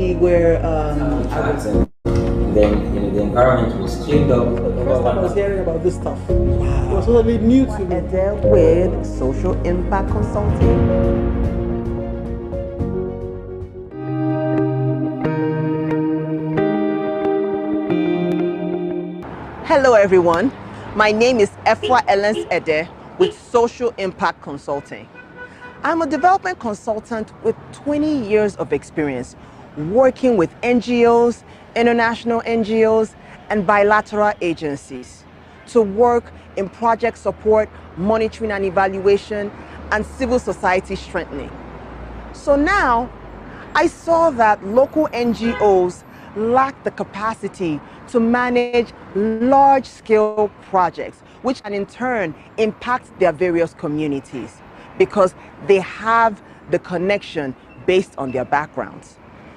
we were and then the environment was cleaned up. the first time I was hearing about this stuff. Wow. It was totally new to me. With social impact consulting. Hello everyone, my name is Efwa Elens Ede with Social Impact Consulting. I'm a development consultant with 20 years of experience working with NGOs, international NGOs, and bilateral agencies to work in project support, monitoring and evaluation, and civil society strengthening. So now, I saw that local NGOs lack the capacity to manage large-scale projects, which can in turn impact their various communities because they have the connection based on their backgrounds.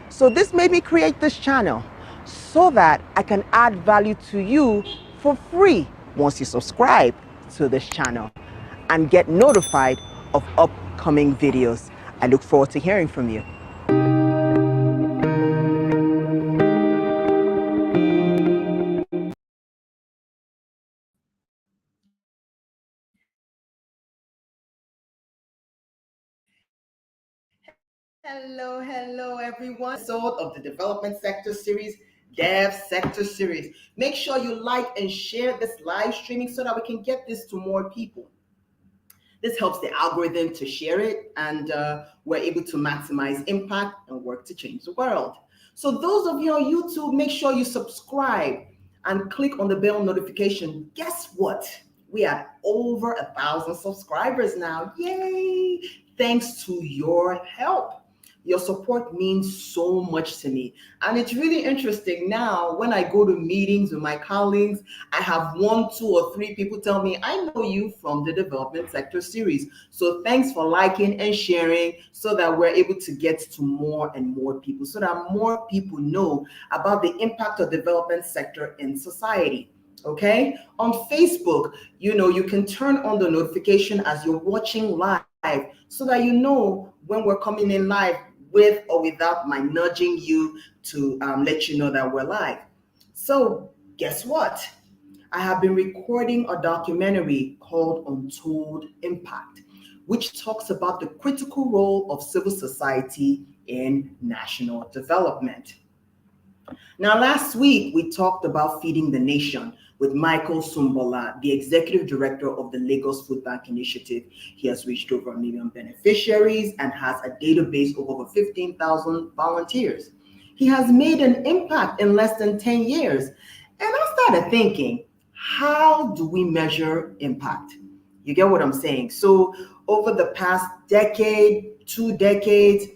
So this made me create this channel so that I can add value to you for free once you subscribe to this channel and get notified of upcoming videos. I look forward to hearing from you. Hello everyone. Episode of the Development Sector Series, Devsectorseries. Make sure you like and share this live streaming so that we can get this to more people. This helps the algorithm to share it, and we're able to maximize impact and work to change the world. So those of you on YouTube, make sure you subscribe and click on the bell notification. Guess what? We are over 1,000 subscribers now. Yay! Thanks to your help. Your support means so much to me. And it's really interesting now when I go to meetings with my colleagues, I have 1, 2, or 3 people tell me, I know you from the Development Sector Series. So thanks for liking and sharing so that we're able to get to more and more people, so that more people know about the impact of development sector in society. Okay? On Facebook, you can turn on the notification as you're watching live so that you know when we're coming in live, with or without my nudging you to let you know that we're live. So guess what? I have been recording a documentary called Untold Impact, which talks about the critical role of civil society in national development. Now, last week, we talked about feeding the nation with Michael Sumbola, the executive director of the Lagos Food Bank Initiative. He has reached over 1 million beneficiaries and has a database of over 15,000 volunteers. He has made an impact in less than 10 years. And I started thinking, how do we measure impact? You get what I'm saying? So over the past decade, 2 decades,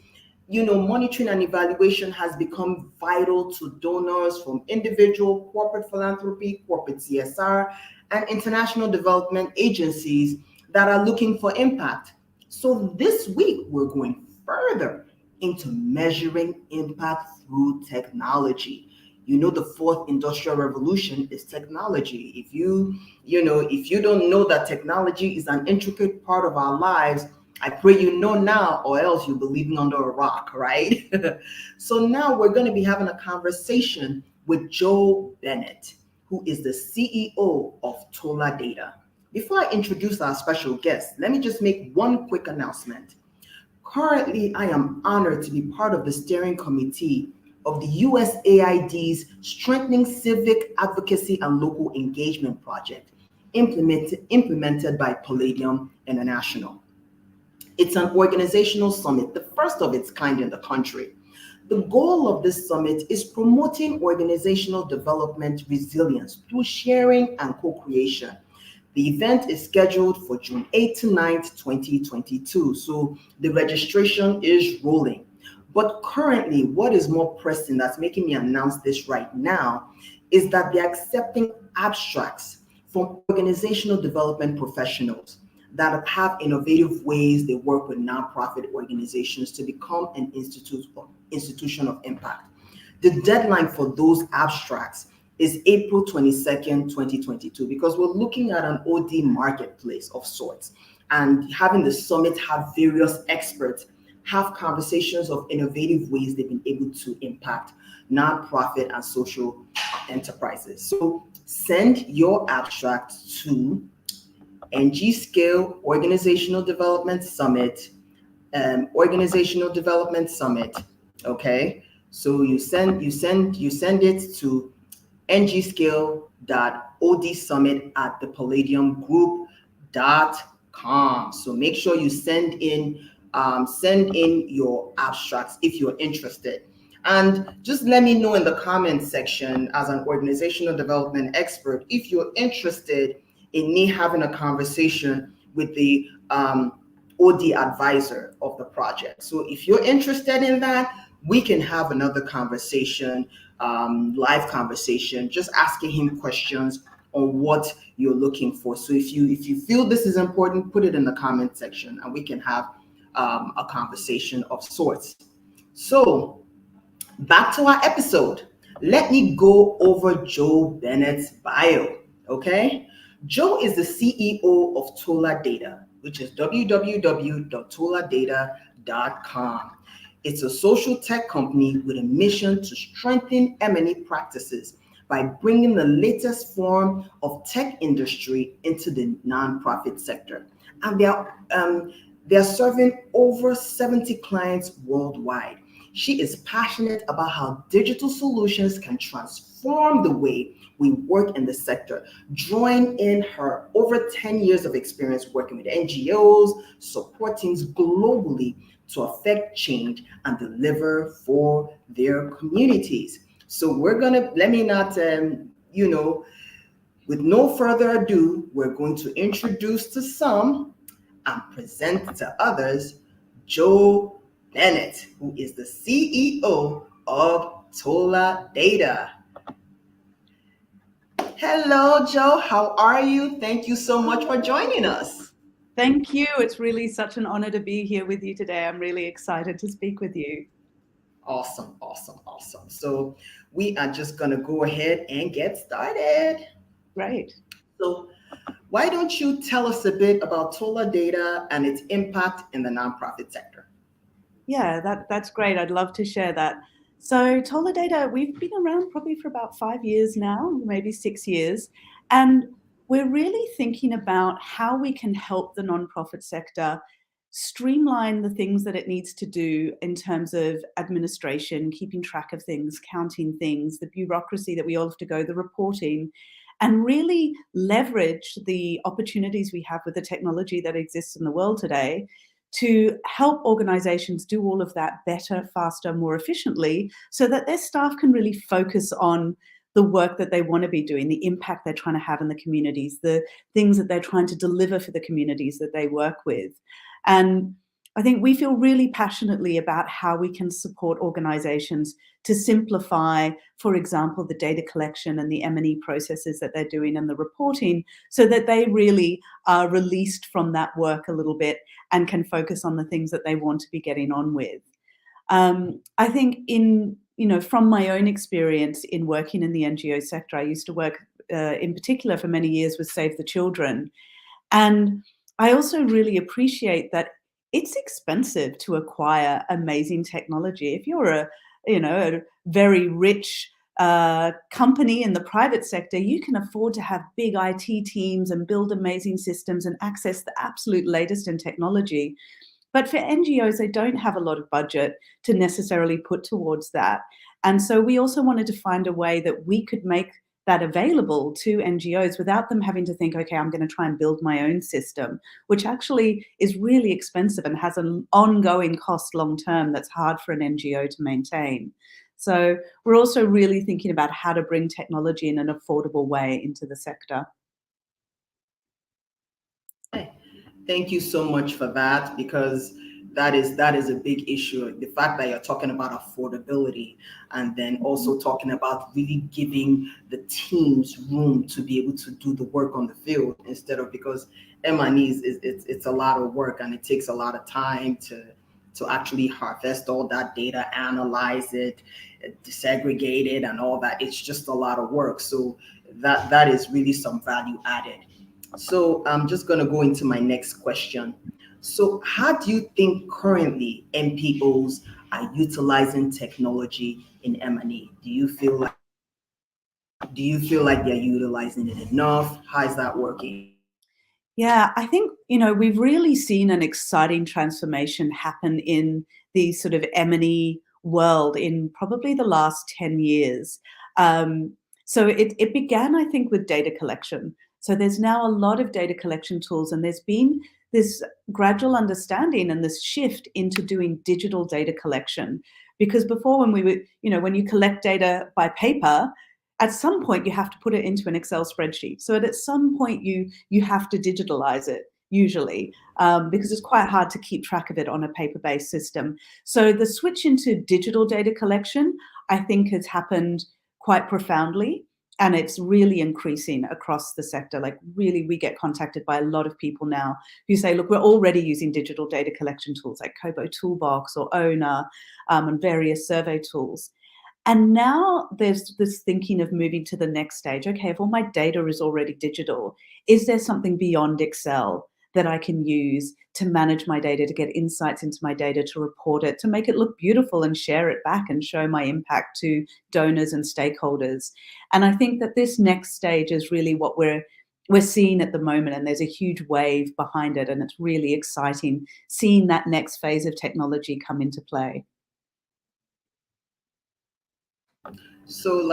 monitoring and evaluation has become vital to donors from individual, corporate philanthropy, corporate CSR, and international development agencies that are looking for impact. So this week, we're going further into measuring impact through technology. The 4th industrial revolution is technology. If you don't know that technology is an intricate part of our lives, I pray you know now, or else you'll be living under a rock, right? So now we're going to be having a conversation with Joe Bennett, who is the CEO of TolaData. Before I introduce our special guest, let me just make one quick announcement. Currently, I am honored to be part of the steering committee of the USAID's Strengthening Civic Advocacy and Local Engagement Project, implemented by Palladium International. It's an organizational summit, the first of its kind in the country. The goal of this summit is promoting organizational development resilience through sharing and co-creation. The event is scheduled for June 8th to 9th, 2022, so the registration is rolling. But currently, what is more pressing that's making me announce this right now is that they're accepting abstracts from organizational development professionals that have innovative ways they work with nonprofit organizations to become an institution of impact. The deadline for those abstracts is April 22nd, 2022, because we're looking at an OD marketplace of sorts, and having the summit have various experts have conversations of innovative ways they've been able to impact nonprofit and social enterprises. So send your abstract to NG Scale Organizational Development Summit, Okay, so you send it tongscale.odsummit@thepalladiumgroup.com. So make sure you send in your abstracts if you're interested. And just let me know in the comments section, as an organizational development expert, if you're interested in me having a conversation with the OD advisor of the project. So if you're interested in that, we can have another conversation, live conversation, just asking him questions on what you're looking for. So if you feel this is important, put it in the comment section and we can have a conversation of sorts. So back to our episode. Let me go over Joe Bennett's bio, okay? Joe is the CEO of TolaData, which is www.toladata.com. It's a social tech company with a mission to strengthen M&E practices by bringing the latest form of tech industry into the nonprofit sector. And they're serving over 70 clients worldwide. She is passionate about how digital solutions can transform the way we work in the sector, drawing in her over 10 years of experience working with NGOs, support teams globally to affect change and deliver for their communities. So let me not, with no further ado, we're going to introduce to some and present to others Joe Bennett, who is the CEO of TolaData. Hello, Joe. How are you? Thank you so much for joining us. Thank you. It's really such an honor to be here with you today. I'm really excited to speak with you. Awesome. So we are just going to go ahead and get started. Great. So why don't you tell us a bit about TolaData and its impact in the nonprofit sector? Yeah, that's great. I'd love to share that. So TolaData, we've been around probably for about 5 years now, maybe 6 years. And we're really thinking about how we can help the nonprofit sector streamline the things that it needs to do in terms of administration, keeping track of things, counting things, the bureaucracy that we all have to go, the reporting, and really leverage the opportunities we have with the technology that exists in the world today to help organizations do all of that better, faster, more efficiently, so that their staff can really focus on the work that they want to be doing, the impact they're trying to have in the communities, the things that they're trying to deliver for the communities that they work with. And I think we feel really passionately about how we can support organizations to simplify, for example, the data collection and the M&E processes that they're doing and the reporting, so that they really are released from that work a little bit and can focus on the things that they want to be getting on with. I think from my own experience in working in the NGO sector, I used to work in particular for many years with Save the Children. And I also really appreciate that it's expensive to acquire amazing technology. If you're a very rich company in the private sector, you can afford to have big IT teams and build amazing systems and access the absolute latest in technology. But for NGOs, they don't have a lot of budget to necessarily put towards that. And so we also wanted to find a way that we could make that available to NGOs without them having to think, okay, I'm going to try and build my own system, which actually is really expensive and has an ongoing cost long-term that's hard for an NGO to maintain. So we're also really thinking about how to bring technology in an affordable way into the sector. Thank you so much for that, because that is a big issue. The fact that you're talking about affordability and then also talking about really giving the teams room to be able to do the work on the field, instead of, because M&E it's a lot of work and it takes a lot of time to actually harvest all that data, analyze it, disaggregate it, and all that. It's just a lot of work. So that is really some value added. So I'm just going to go into my next question. So how do you think currently MPOs are utilizing technology in M&E? Do you feel like they're utilizing it enough? How is that working? Yeah, I think, we've really seen an exciting transformation happen in the sort of M&E world in probably the last 10 years. So it began, I think, with data collection. So there's now a lot of data collection tools, and there's been this gradual understanding and this shift into doing digital data collection. Because before, when we were, when you collect data by paper, at some point you have to put it into an Excel spreadsheet. So at some point you have to digitalize it usually, because it's quite hard to keep track of it on a paper-based system. So the switch into digital data collection, I think, has happened quite profoundly, and it's really increasing across the sector. Like, really, we get contacted by a lot of people now who say, look, we're already using digital data collection tools like Kobo Toolbox or Owner, and various survey tools. And now there's this thinking of moving to the next stage. Okay, if all my data is already digital, is there something beyond Excel that I can use to manage my data, to get insights into my data, to report it, to make it look beautiful and share it back and show my impact to donors and stakeholders? And I think that this next stage is really what we're seeing at the moment, and there's a huge wave behind it, and it's really exciting seeing that next phase of technology come into play. So,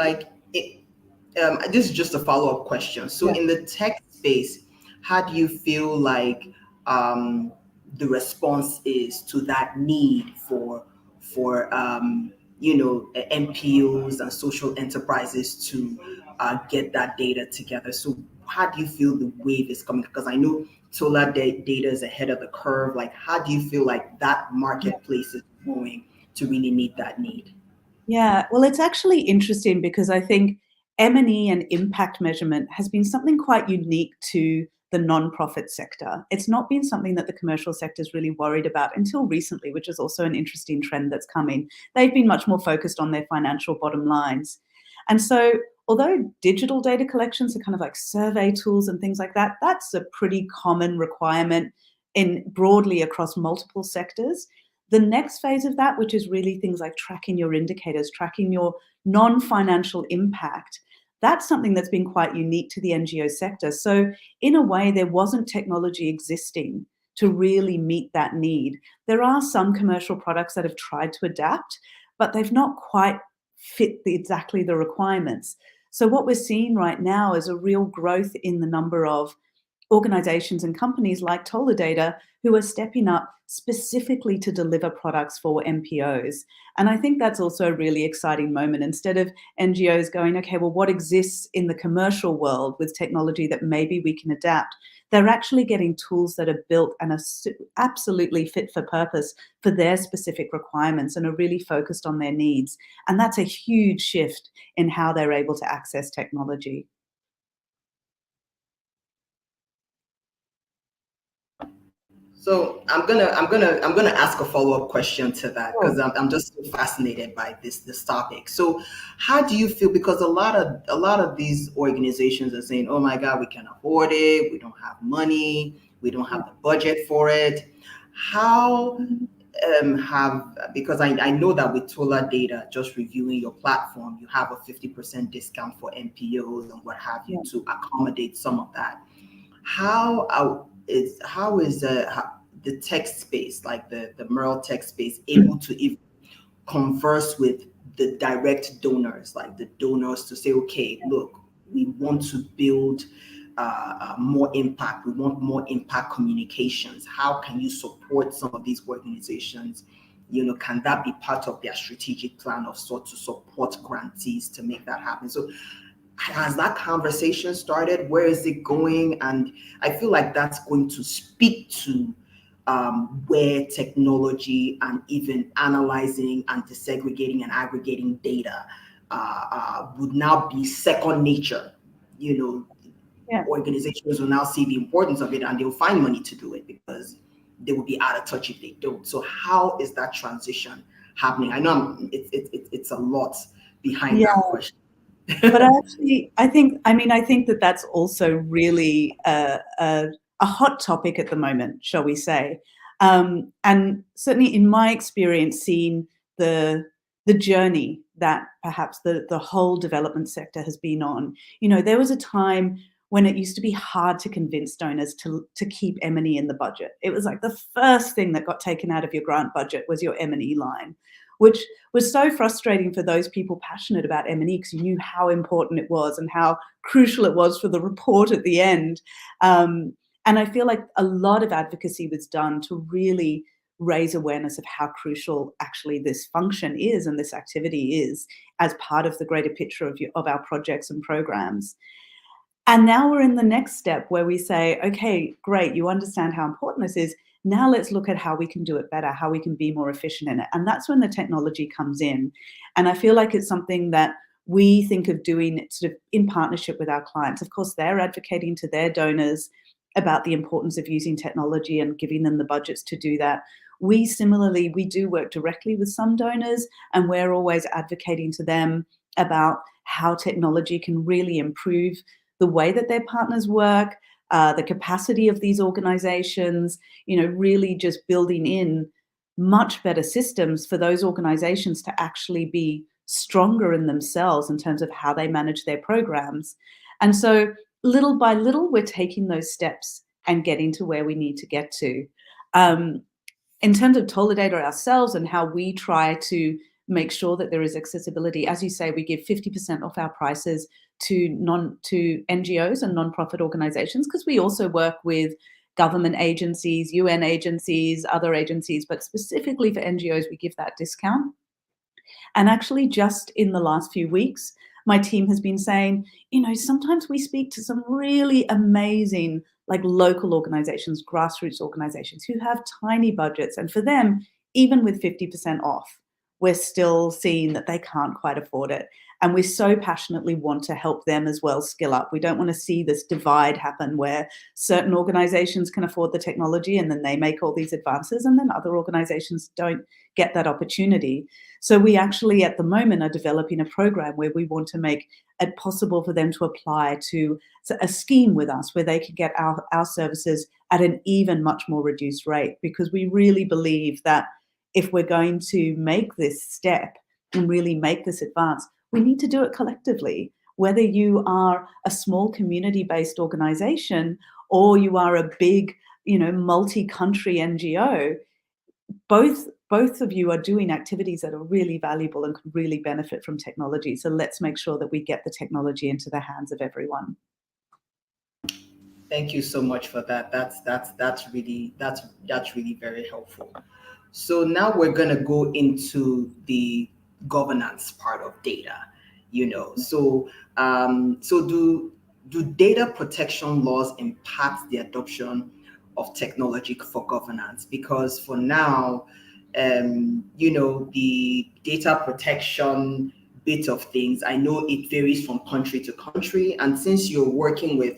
this is just a follow-up question. So, Yeah. in the tech space, how do you feel like the response is to that need for MPOs and social enterprises to get that data together? So, how do you feel the wave is coming? Because I know Data is ahead of the curve. Like, how do you feel like that marketplace is going to really meet that need? Yeah, well, it's actually interesting because I think M&E and impact measurement has been something quite unique to the nonprofit sector. It's not been something that the commercial sector is really worried about until recently, which is also an interesting trend that's coming. They've been much more focused on their financial bottom lines. And so, although digital data collections are kind of like survey tools and things like that, that's a pretty common requirement in broadly across multiple sectors. The next phase of that, which is really things like tracking your indicators, tracking your non-financial impact, that's something that's been quite unique to the NGO sector. So in a way, there wasn't technology existing to really meet that need. There are some commercial products that have tried to adapt, but they've not quite fit exactly the requirements. So what we're seeing right now is a real growth in the number of organizations and companies like TolaData who are stepping up specifically to deliver products for MPOs. And I think that's also a really exciting moment. Instead of NGOs going, okay, well, what exists in the commercial world with technology that maybe we can adapt? They're actually getting tools that are built and are absolutely fit for purpose for their specific requirements and are really focused on their needs. And that's a huge shift in how they're able to access technology. So I'm gonna ask a follow-up question to that Oh, because I'm just so fascinated by this topic. So how do you feel? Because a lot of these organizations are saying, "Oh my God, we can't afford it. We don't have money. We don't have the budget for it." How have because I know that with Tola Data, just reviewing your platform, you have a 50% discount for MPOs and what have you yeah. to accommodate some of that. How is the tech space, like the Merle tech space, able to even converse with the direct donors, like the donors to say, okay, look, we want to build more impact. We want more impact communications. How can you support some of these organizations? Can that be part of their strategic plan of sort to support grantees to make that happen? So has that conversation started? Where is it going? And I feel like that's going to speak to where technology and even analyzing and disaggregating and aggregating data would now be second nature. You know, Yeah. Organizations will now see the importance of it and they'll find money to do it because they will be out of touch if they don't. So how is that transition happening? I know it's a lot behind Yeah. that question. But I think that that's also really a a hot topic at the moment, shall we say. And certainly in my experience, seeing the journey that perhaps the whole development sector has been on. There was a time when it used to be hard to convince donors to keep M&E in the budget. It was like the first thing that got taken out of your grant budget was your M&E line, which was so frustrating for those people passionate about M&E, because you knew how important it was and how crucial it was for the report at the end. And I feel like a lot of advocacy was done to really raise awareness of how crucial actually this function is and this activity is as part of the greater picture of our projects and programs. And now we're in the next step where we say, okay, great, you understand how important this is. Now let's look at how we can do it better, how we can be more efficient in it. And that's when the technology comes in. And I feel like it's something that we think of doing sort of in partnership with our clients. Of course, they're advocating to their donors about the importance of using technology and giving them the budgets to do that. We similarly, we do work directly with some donors, and we're always advocating to them about how technology can really improve the way that their partners work, the capacity of these organizations, really just building in much better systems for those organizations to actually be stronger in themselves in terms of how they manage their programs. And so little by little, we're taking those steps and getting to where we need to get to. In terms of TolaData ourselves and how we try to make sure that there is accessibility, as you say, we give 50% off our prices to NGOs and non-profit organizations, because we also work with government agencies, UN agencies, other agencies, but specifically for NGOs, we give that discount. And actually just in the last few weeks, my team has been saying, sometimes we speak to some really amazing, like local organizations, grassroots organizations who have tiny budgets. And for them, even with 50% off, we're still seeing that they can't quite afford it. And we so passionately want to help them as well skill up. We don't want to see this divide happen where certain organizations can afford the technology and then they make all these advances and then other organizations don't get that opportunity. So we actually at the moment are developing a program where we want to make it possible for them to apply to a scheme with us where they can get our services at an even much more reduced rate, because we really believe that if we're going to make this step and really make this advance, we need to do it collectively. Whether you are a small community-based organization or you are a big, multi-country NGO, both of you are doing activities that are really valuable and could really benefit from technology. So let's make sure that we get the technology into the hands of everyone. Thank you so much for that. That's really very helpful. So now we're gonna go into the governance part of data. So do data protection laws impact the adoption of technology for governance? Because for now, the data protection bit of things, I know it varies from country to country. And since you're working with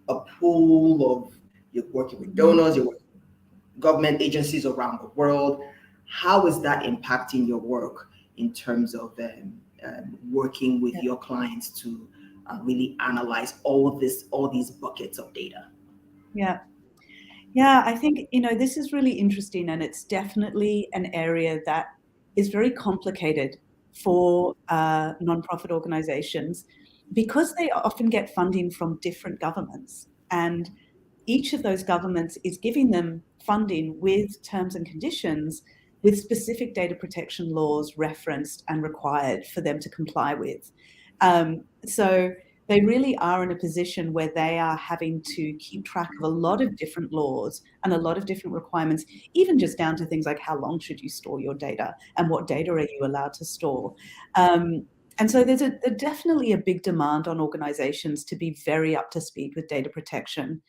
a pool of, you're working with donors, you're working with government agencies around the world, how is that impacting your work in terms of working with your clients to really analyze all these buckets of data? Yeah, I think, this is really interesting, and it's definitely an area that is very complicated for nonprofit organizations because they often get funding from different governments. And each of those governments is giving them funding with terms and conditions with specific data protection laws referenced and required for them to comply with. So they really are in a position where they are having to keep track of a lot of different laws and a lot of different requirements, even just down to things like how long should you store your data and what data are you allowed to store. And so there's definitely a big demand on organizations to be very up to speed with data protection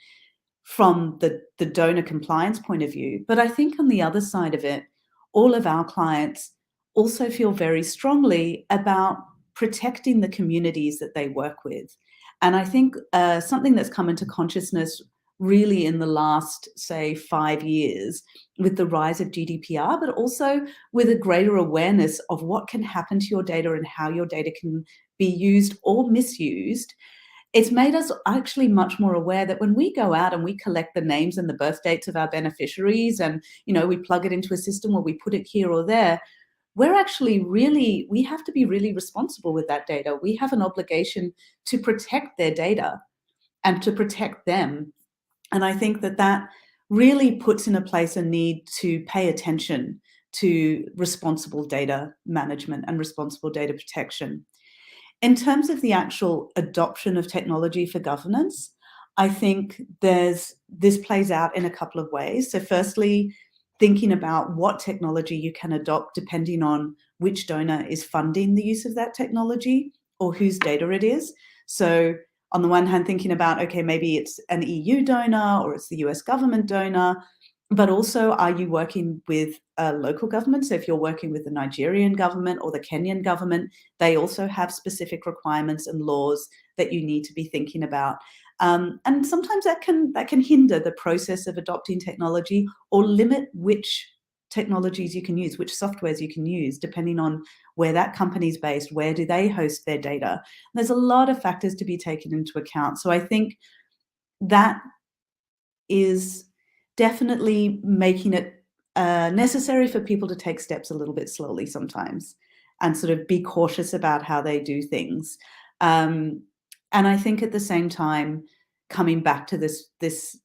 from the donor compliance point of view. But I think on the other side of it, all of our clients also feel very strongly about protecting the communities that they work with. And I think something that's come into consciousness really in the last, say, 5 years with the rise of GDPR, but also with a greater awareness of what can happen to your data and how your data can be used or misused, it's made us actually much more aware that when we go out and we collect the names and the birth dates of our beneficiaries and, we plug it into a system or we put it here or there, we're actually we have to be really responsible with that data. We have an obligation to protect their data and to protect them. And I think that really puts in place a need to pay attention to responsible data management and responsible data protection. In terms of the actual adoption of technology for governance, I think this plays out in a couple of ways. So firstly, thinking about what technology you can adopt depending on which donor is funding the use of that technology or whose data it is. So on the one hand, thinking about, okay, maybe it's an EU donor or it's the US government donor, but also, are you working with a local government? So if you're working with the Nigerian government or the Kenyan government, they also have specific requirements and laws that you need to be thinking about. And sometimes that can hinder the process of adopting technology or limit which technologies you can use, which softwares you can use, depending on where that company's based, where do they host their data. And there's a lot of factors to be taken into account. So I think that is definitely making it necessary for people to take steps a little bit slowly sometimes and sort of be cautious about how they do things. And I think at the same time, coming back to this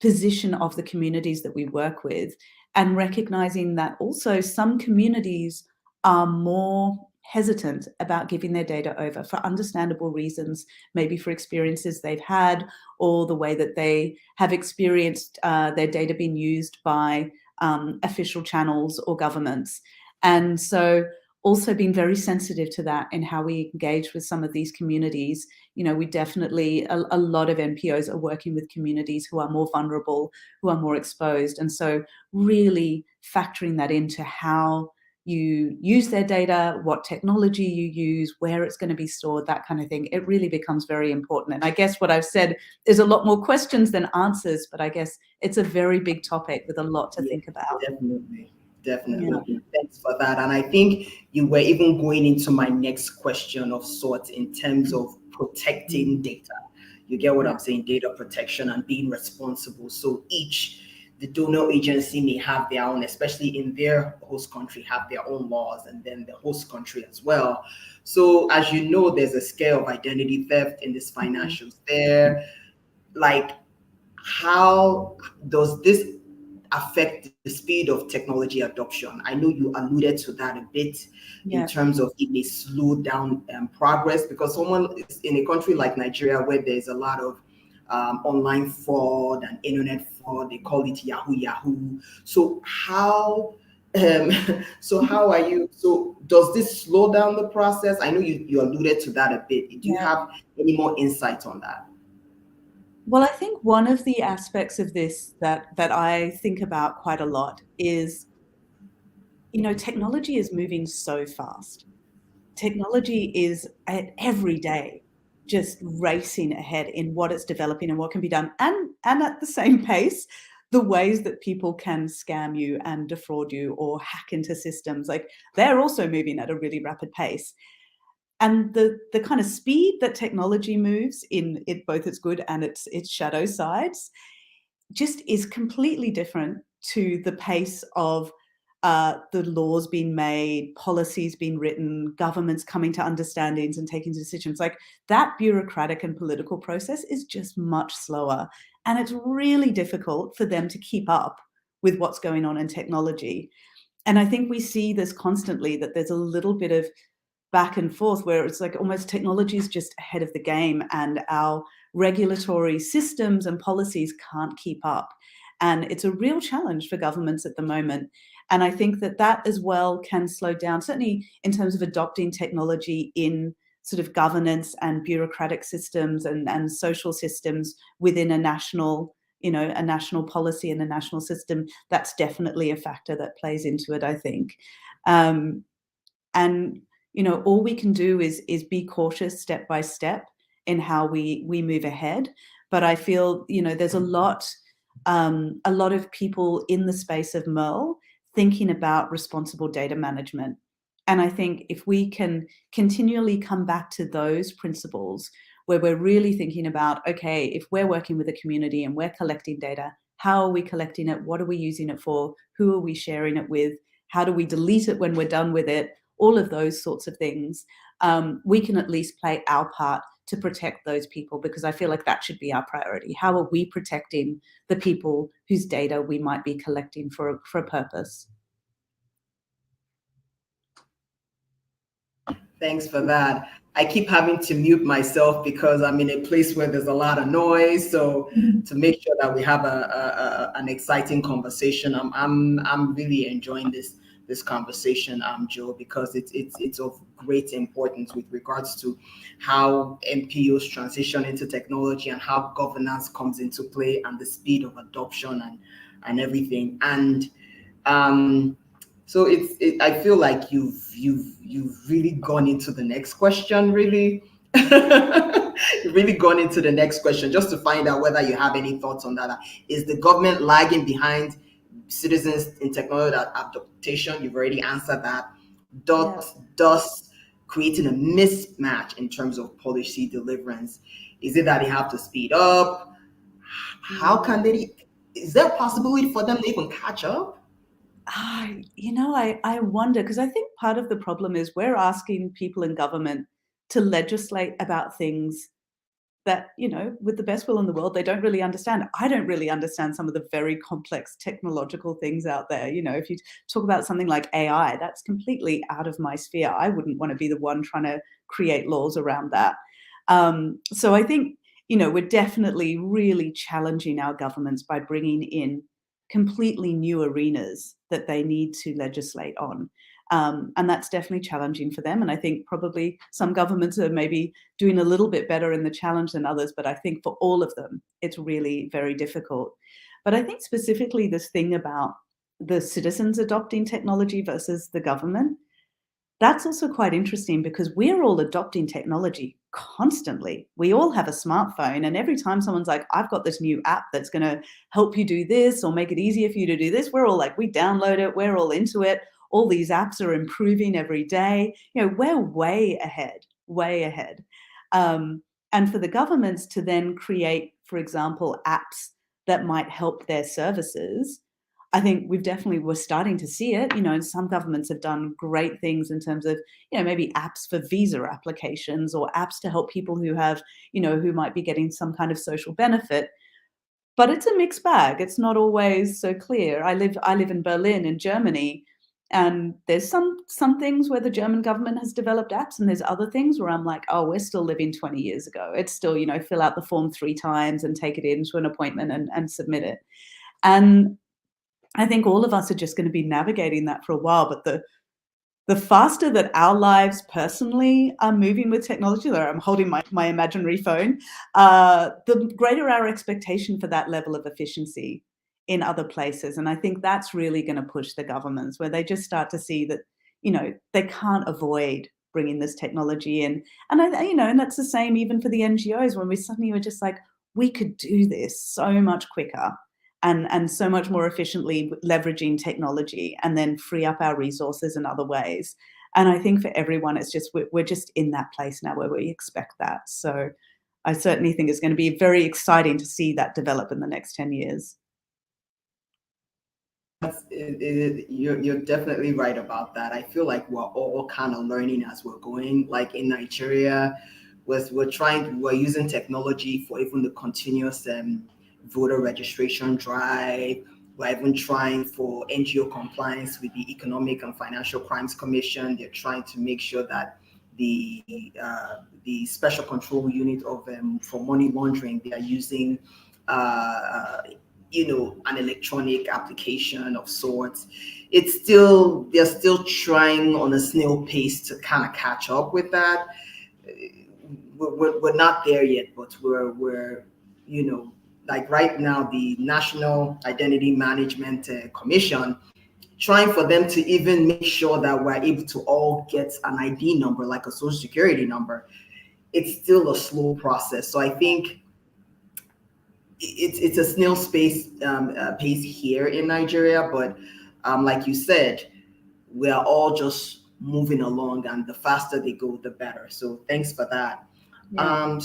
position of the communities that we work with and recognizing that also some communities are more hesitant about giving their data over for understandable reasons, maybe for experiences they've had or the way that they have experienced their data being used by official channels or governments. And so also being very sensitive to that in how we engage with some of these communities. We definitely, a lot of MPOs are working with communities who are more vulnerable, who are more exposed. And so really factoring that into how you use their data, what technology you use, where it's going to be stored, that kind of thing, it really becomes very important. And I guess what I've said is a lot more questions than answers, but I guess it's a very big topic with a lot to think about. Definitely. Yeah. Thanks for that. And I think you were even going into my next question of sorts in terms of protecting data. You get what I'm saying? Data protection and being responsible. So the donor agency may have their own, especially in their host country, have their own laws, and then the host country as well. So as you know, there's a scale of identity theft in this financial sphere. Like, how does this affect the speed of technology adoption? I know you alluded to that a bit in terms of it may slow down progress, because someone is in a country like Nigeria where there's a lot of online fraud and internet fraud. They call it Yahoo. So how are you? So does this slow down the process? I know you alluded to that a bit. Do you have any more insight on that? Well, I think one of the aspects of this that I think about quite a lot is, technology is moving so fast. Technology is every day just racing ahead in what it's developing and what can be done. And at the same pace, the ways that people can scam you and defraud you or hack into systems, like they're also moving at a really rapid pace. And the kind of speed that technology moves in both its good and its shadow sides just is completely different to the pace of the laws being made, policies being written, governments coming to understandings and taking decisions. Like that bureaucratic and political process is just much slower. And it's really difficult for them to keep up with what's going on in technology. And I think we see this constantly, that there's a little bit of back and forth where it's like almost technology is just ahead of the game and our regulatory systems and policies can't keep up. And it's a real challenge for governments at the moment. And I think that as well can slow down, certainly in terms of adopting technology in sort of governance and bureaucratic systems and social systems within a national policy and a national system. That's definitely a factor that plays into it, I think. And all we can do is be cautious step by step in how we move ahead. But I feel, there's a lot of people in the space of MERL thinking about responsible data management. And I think if we can continually come back to those principles, where we're really thinking about, okay, if we're working with a community and we're collecting data, how are we collecting it? What are we using it for? Who are we sharing it with? How do we delete it when we're done with it? All of those sorts of things. We can at least play our part to protect those people, because I feel like that should be our priority. How are we protecting the people whose data we might be collecting for a purpose? Thanks for that. I keep having to mute myself because I'm in a place where there's a lot of noise. So to make sure that we have an exciting conversation, I'm really enjoying this conversation, Joe, because it's of great importance with regards to how MPOs transition into technology and how governance comes into play and the speed of adoption and everything. And so I feel like you've really gone into the next question, really. You've really gone into the next question just to find out whether you have any thoughts on that. Is the government lagging behind citizens in technology adaptation? You've already answered that. Does creating a mismatch in terms of policy deliverance? Is it that they have to speed up? How can they? Is there a possibility for them to even catch up? I wonder, because I think part of the problem is we're asking people in government to legislate about things that, with the best will in the world, they don't really understand. I don't really understand some of the very complex technological things out there. If you talk about something like AI, that's completely out of my sphere. I wouldn't want to be the one trying to create laws around that. So I think, we're definitely really challenging our governments by bringing in completely new arenas that they need to legislate on. And that's definitely challenging for them. And I think probably some governments are maybe doing a little bit better in the challenge than others, but I think for all of them, it's really very difficult. But I think specifically this thing about the citizens adopting technology versus the government, that's also quite interesting, because we're all adopting technology constantly. We all have a smartphone, and every time someone's like, I've got this new app that's going to help you do this or make it easier for you to do this, we're all like, we download it, we're all into it. All these apps are improving every day. We're way ahead, way ahead. And for the governments to then create, for example, apps that might help their services, I think we're starting to see it, and some governments have done great things in terms of, maybe apps for visa applications or apps to help people who have, who might be getting some kind of social benefit. But it's a mixed bag. It's not always so clear. I live in Berlin, in Germany, and there's some things where the German government has developed apps, and there's other things where I'm like, oh, we're still living 20 years ago. It's still, fill out the form 3 times and take it in to an appointment and submit it. And I think all of us are just going to be navigating that for a while. But the faster that our lives personally are moving with technology, though I'm holding my imaginary phone, the greater our expectation for that level of efficiency in other places. And I think that's really going to push the governments, where they just start to see that, they can't avoid bringing this technology in. And and that's the same even for the NGOs, when we suddenly were just like, we could do this so much quicker and so much more efficiently leveraging technology, and then free up our resources in other ways. And I think for everyone, it's just, we're just in that place now where we expect that. So I certainly think it's going to be very exciting to see that develop in the next 10 years. You're definitely right about that. I feel like we're all kind of learning as we're going. Like in Nigeria, we're using technology for even the continuous voter registration drive. We're even trying for NGO compliance with the Economic and Financial Crimes Commission. They're trying to make sure that the Special Control Unit of for money laundering, they are using an electronic application of sorts. They're still trying on a snail pace to kind of catch up with that. We're not there yet, but we're like right now, the National Identity Management Commission, trying for them to even make sure that we're able to all get an ID number, like a social security number. It's still a slow process. So I think it's a snail pace here in Nigeria, but like you said, we are all just moving along, and the faster they go, the better. So thanks for that. Yeah.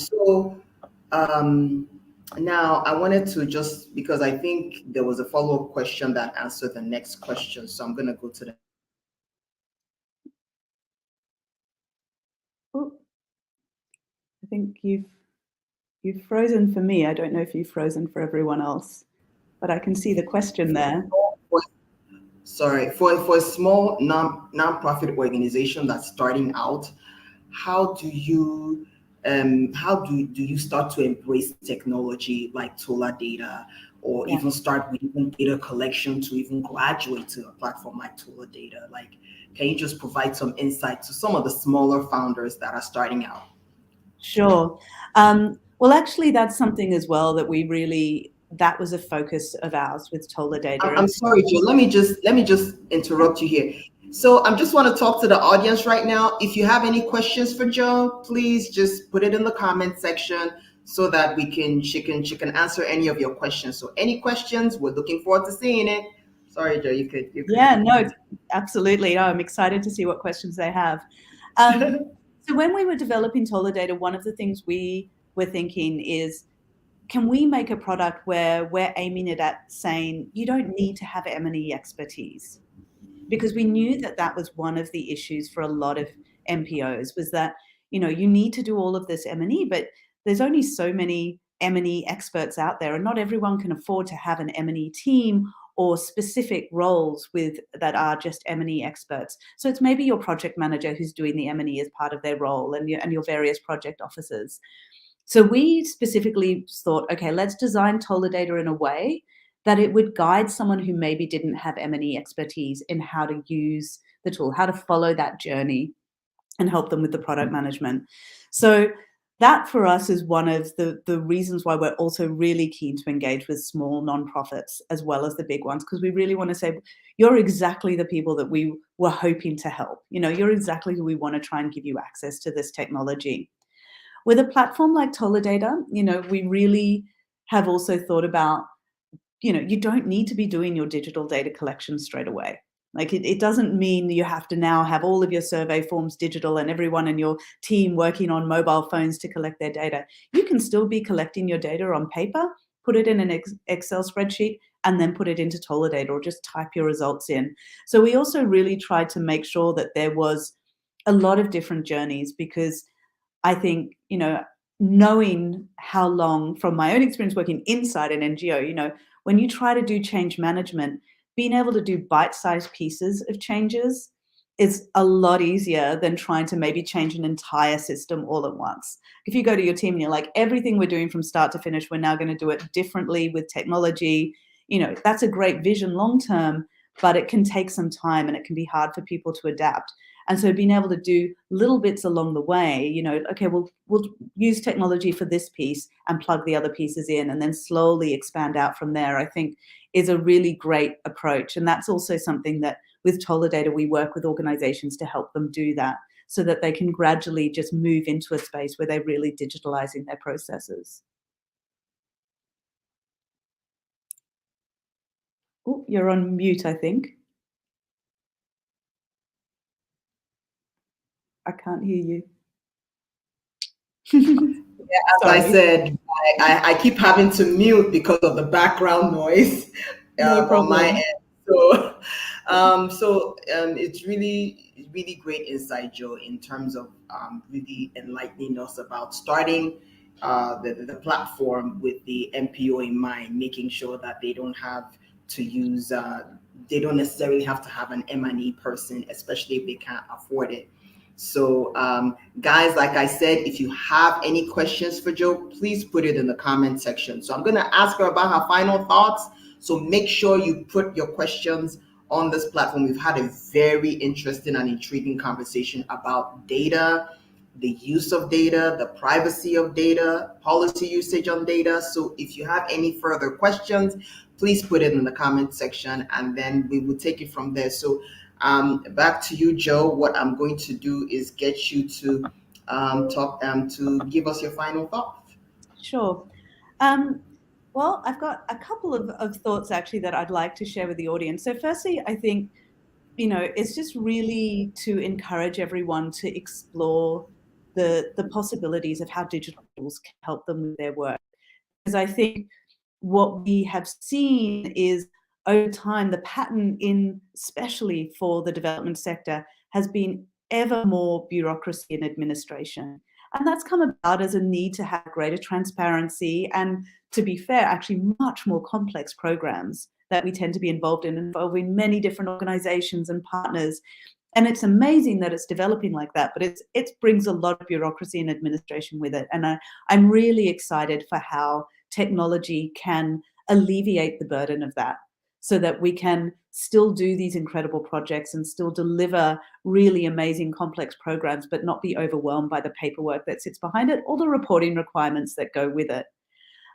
Now I wanted to just because I think there was a follow-up question that answered the next question. So I'm gonna go to the Oh, I think you've frozen for me. I don't know if you've frozen for everyone else, but I can see the question there. for a small non-profit organization that's starting out, how do you start to embrace technology like TolaData, or Yeah. even start with even data collection to even graduate to a platform like TolaData? Like, can you just provide some insight to some of the smaller founders that are starting out? Sure. Well, actually, that's something as well that that was a focus of ours with I'm, TolaData. I'm sorry, Joe. Let me just interrupt you here. So I just want to talk to the audience right now. If you have any questions for Joe, please just put it in the comment section so that she can answer any of your questions. So any questions, we're looking forward to seeing it. Sorry, Joe. You could Yeah, no, continue. absolutely. Oh, I'm excited to see what questions they have. Um, so when we were developing TolaData, one of the things we were thinking is, can we make a product where we're aiming it at saying you don't need to have M&E expertise? Because we knew that that was one of the issues for a lot of MPOs, was that, you need to do all of this M&E, but there's only so many M&E experts out there, and not everyone can afford to have an M&E team or specific roles with that are just M&E experts. So it's maybe your project manager who's doing the M&E as part of their role, and your various project officers. So we specifically thought, okay, let's design TolaData in a way that it would guide someone who maybe didn't have M&E expertise in how to use the tool, how to follow that journey and help them with the product management. So that for us is one of the reasons why we're also really keen to engage with small nonprofits as well as the big ones, because we really want to say, you're exactly the people that we were hoping to help. You're exactly who we want to try and give you access to this technology. With a platform like TolaData, we really have also thought about, you don't need to be doing your digital data collection straight away. Like it doesn't mean you have to now have all of your survey forms digital and everyone in your team working on mobile phones to collect their data. You can still be collecting your data on paper, put it in an Excel spreadsheet, and then put it into TolaData or just type your results in. So we also really tried to make sure that there was a lot of different journeys, because I think, knowing how long, from my own experience working inside an NGO, when you try to do change management, being able to do bite-sized pieces of changes is a lot easier than trying to maybe change an entire system all at once. If you go to your team and you're like, everything we're doing from start to finish, we're now going to do it differently with technology, that's a great vision long term, but it can take some time and it can be hard for people to adapt. And so being able to do little bits along the way, okay, we'll use technology for this piece and plug the other pieces in and then slowly expand out from there, I think is a really great approach. And that's also something that with TolaData, we work with organizations to help them do that so that they can gradually just move into a space where they're really digitalizing their processes. Oh, you're on mute, I think. I can't hear you. As I Sorry, said, I keep having to mute because of the background noise no on my problem. end. So it's really great insight, Joe, in terms of really enlightening us about starting the platform with the MPO in mind, making sure that to use, they don't necessarily have to have an M&E person, especially if they can't afford it. So, guys, like I said, if you have any questions for Joe, please put it in the comment section. So I'm going to ask her about her final thoughts. So make sure you put your questions on this platform. We've had a very interesting and intriguing conversation about data, the use of data, the privacy of data, policy usage on data. So if you have any further questions, please put it in the comment section and then we will take it from there. So back to you, Joe. What I'm going to do is get you to to give us your final thoughts. Sure. Um, well, I've got a couple of thoughts actually that I'd like to share with the audience. So firstly, I think, it's just really to encourage everyone to explore the possibilities of how digital tools can help them with their work. Because I think what we have seen is over time, the pattern especially for the development sector, has been ever more bureaucracy and administration. And that's come about as a need to have greater transparency and, to be fair, actually much more complex programs that we tend to be involved in, involving many different organizations and partners. And it's amazing that it's developing like that, but it brings a lot of bureaucracy and administration with it. And I'm really excited for how technology can alleviate the burden of that, so that we can still do these incredible projects and still deliver really amazing complex programs, but not be overwhelmed by the paperwork that sits behind it or the reporting requirements that go with it.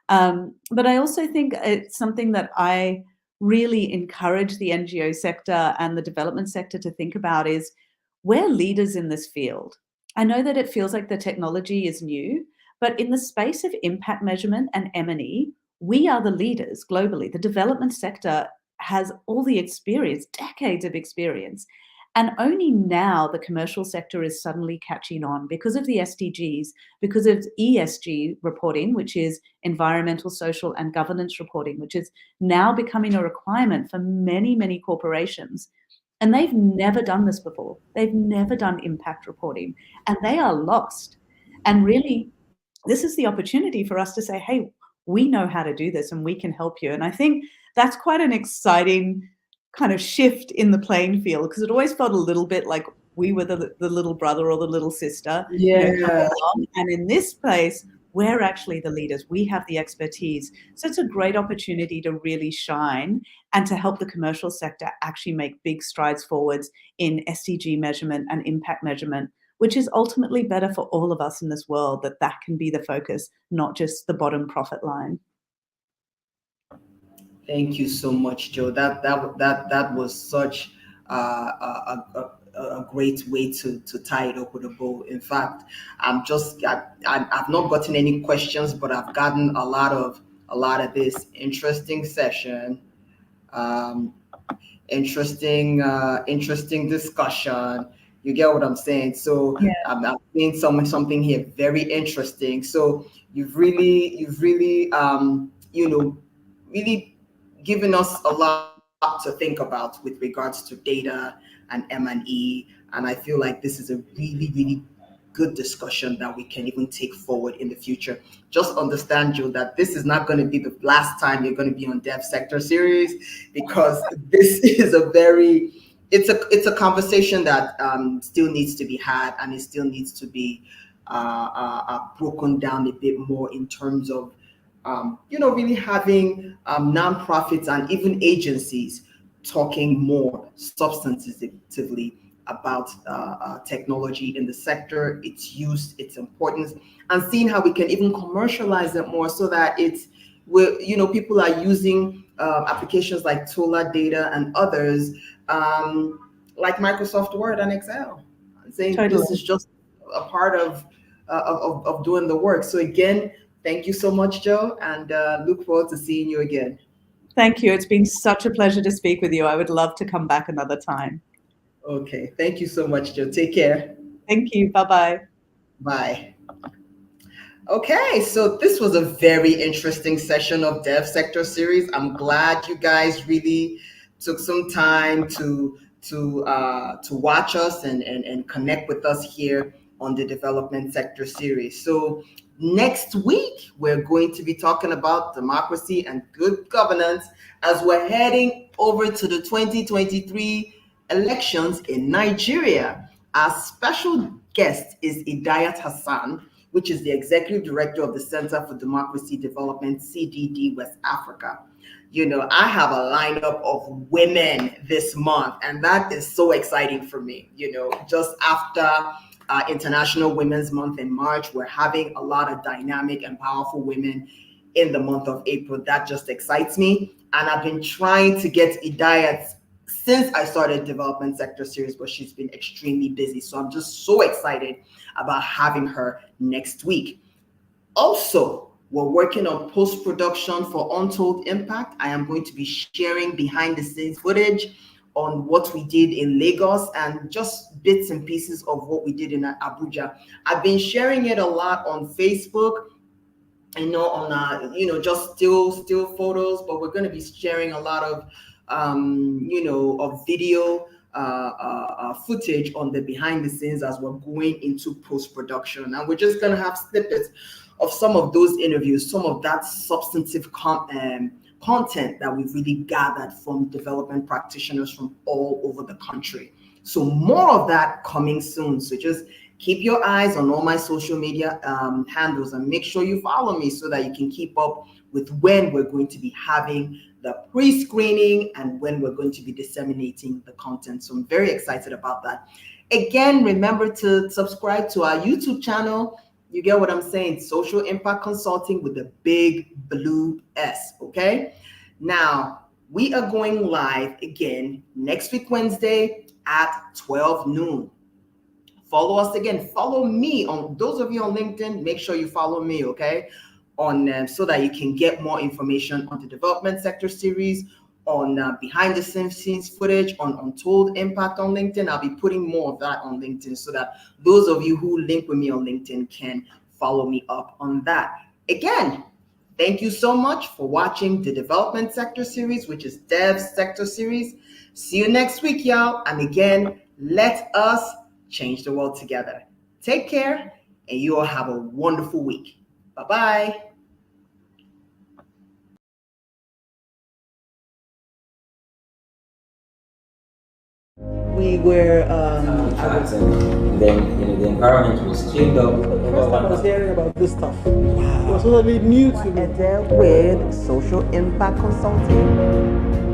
But I also think it's something that I really encourage the NGO sector and the development sector to think about is we're leaders in this field. I know that it feels like the technology is new, but in the space of impact measurement and M&E, we are the leaders globally. The development sector has all the experience, decades of experience. And only now the commercial sector is suddenly catching on because of the SDGs, because of ESG reporting, which is environmental, social, and governance reporting, which is now becoming a requirement for many, many corporations. And they've never done this before. They've never done impact reporting, and they are lost. And really, this is the opportunity for us to say, hey, we know how to do this and we can help you. And I think that's quite an exciting kind of shift in the playing field, because it always felt a little bit like we were the little brother or the little sister. Yeah. And in this place, we're actually the leaders. We have the expertise. So it's a great opportunity to really shine and to help the commercial sector actually make big strides forwards in SDG measurement and impact measurement, which is ultimately better for all of us in this world, that can be the focus, not just the bottom profit line. Thank you so much, Joe. That was such a great way to tie it up with a bow. In fact, I've not gotten any questions, but I've gotten a lot of this interesting session, interesting discussion. You get what I'm saying? So Yeah. I'm seeing something here very interesting. So you've really really given us a lot to think about with regards to data and M&E. And I feel like this is a really, really good discussion that we can even take forward in the future. Just understand, Joe, that this is not going to be the last time you're going to be on Dev Sector Series, because this is it's a conversation that still needs to be had, and it still needs to be broken down a bit more in terms of really having nonprofits and even agencies talking more substantively about technology in the sector, its use, its importance, and seeing how we can even commercialize it more, so that people are using applications like TolaData and others, like Microsoft Word and Excel, saying Totally. this is just a part of doing the work. So again, thank you so much, Joe, and look forward to seeing you again. Thank you. It's been such a pleasure to speak with you. I would love to come back another time. Okay, thank you so much, Joe. Take care. Thank you. Bye-bye. Bye. Okay, so this was a very interesting session of Dev Sector Series. I'm glad you guys really took some time to watch us and connect with us here on the Development Sector Series. So next week, we're going to be talking about democracy and good governance as we're heading over to the 2023 elections in Nigeria. Our special guest is Idayat Hassan, which is the Executive Director of the Center for Democracy Development, CDD, West Africa. I have a lineup of women this month, and that is so exciting for me. Just after International Women's Month in March, we're having a lot of dynamic and powerful women in the month of April. That just excites me. And I've been trying to get Idayat since I started Development Sector Series, but she's been extremely busy. So I'm just so excited about having her next week. Also, we're working on post-production for Untold Impact. I am going to be sharing behind the scenes footage on what we did in Lagos and just bits and pieces of what we did in Abuja. I've been sharing it a lot on Facebook, on just still photos, but we're going to be sharing a lot of of video footage on the behind the scenes as we're going into post-production, and we're just going to have snippets of some of those interviews, some of that substantive content that we've really gathered from development practitioners from all over the country. So more of that coming soon. So just keep your eyes on all my social media handles and make sure you follow me so that you can keep up with when we're going to be having the pre-screening and when we're going to be disseminating the content. So I'm very excited about that. Again, remember to subscribe to our YouTube channel. You get what I'm saying? Social Impact Consulting with the big blue S, okay? Now, we are going live again next week, Wednesday at 12 noon. Follow us again. Follow me on those of you on LinkedIn. Make sure you follow me, okay? So that you can get more information on the development sector series, on behind the scenes footage, on Untold Impact on LinkedIn. I'll be putting more of that on LinkedIn so that those of you who link with me on LinkedIn can follow me up on that. Again, thank you so much for watching the development sector series, which is Devsectorseries. See you next week, y'all. And again, let us change the world together. Take care, and you all have a wonderful week. Bye-bye. We were and then the environment was cleaned up. the first time I was hearing about this stuff. It was totally new to me. With Social Impact Consulting.